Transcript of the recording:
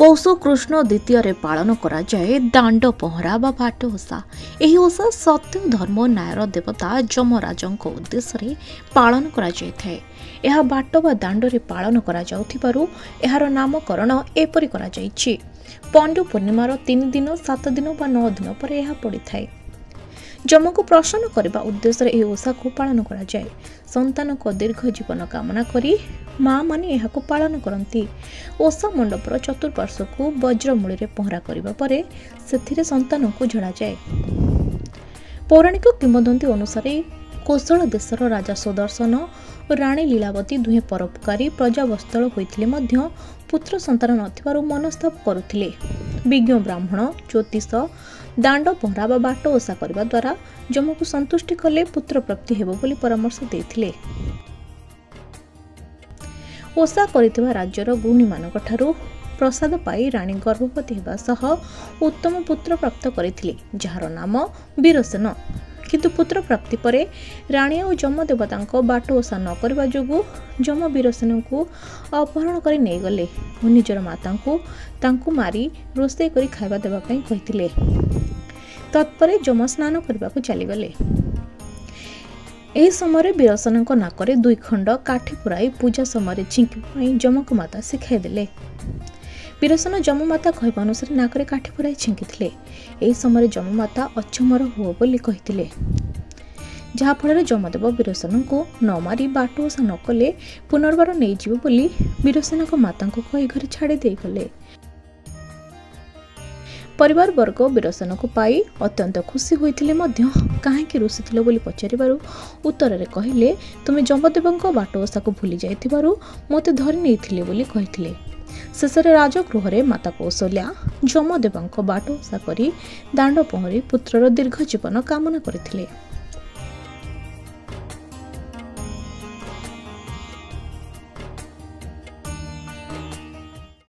पौष कृष्ण द्वितीय पालन कराए दांड पहरा बा बाट ओषा। यह ओषा सत्य धर्म न्यायर देवता यमराज उद्देश्य पालन कराए। यह बाट बा दांडे पालन यार नामकरण एपरि कराଯାଇଛି। पंडु पूर्णिमार 3 दिन 7 दिन बा 9 दिन पर यह पड़ी था। जम को प्रसन्न करने उद्देश्य यह ओषा को पालन कराए। संतान को दीर्घ जीवन कामना करी माँ माने यह पालन करती। ओषा मंडपर चतुर्पार्श्व को वज्रमूल पहरा करने पर से संतान को झड़ा जाए। पौराणिक किंवदंती अनुसार कोशल देशर राजा सुदर्शन और राणी लीलावती दुहे परोपकारी प्रजावत्सल होते पुत्र संतान नथिबारु मनस्ताप करुथिले। विज्ञ ब्राह्मण ज्योतिष दांड पहरा बा बाट ओषा करने द्वारा जम को संतुष्टि कले पुत्र प्राप्ति हेबो बोली परामर्श देथिले। ओषा करितबा राज्यर गृहिणी मानक ठारू प्रसाद पाई राणी गर्भवती हेबा सह उत्तम पुत्र प्राप्त करथिले, जार नाम वीरसेन। किंतु पुत्र प्राप्ति परे राणी और जम देवता बाट ओषा न करबा जोगु जम वीरसेन को अपहरण कर नहीं गले और निजर माता को मारी रोषे करी खाइबा देबा पई कहिथिले। तत्परे जम स्नान करबा को चली गले। एही समय वीरसेन नाकरे 2 खंड काठी पुराई पूजा समय छिंकी जमक माता शिखाई देले। वीरसेन जममाता कहवा अनुसार नाकरे काठी पुराई छिंकिथिले। एही समय जममाता अचमर हुओ बोली कहिथिले, जहा फल जमदेव वीरसेन को न मारी बाट ओषा न कले पुनर्बार नहीं जीव बोली वीरसेन माता को कही घर छाड़ी दे गले। परिवार वर्ग वीरसेन को पाई अत्यंत खुशी होइथिले मध्य काहेकि रुसिथिले बोली पचारिबारु उत्तर रे कहिले, तुमे जमदेवଙ୍କ बाट ओषा को भूली जाइथिबारु मते धरि नेथिले बोली कहिथिले। शेषरे राजगृह माता कौशल्या जमदेवଙ୍କ बाट ओषा करी दांड पहरी पुत्रर दीर्घ जीवन कामना करथिले।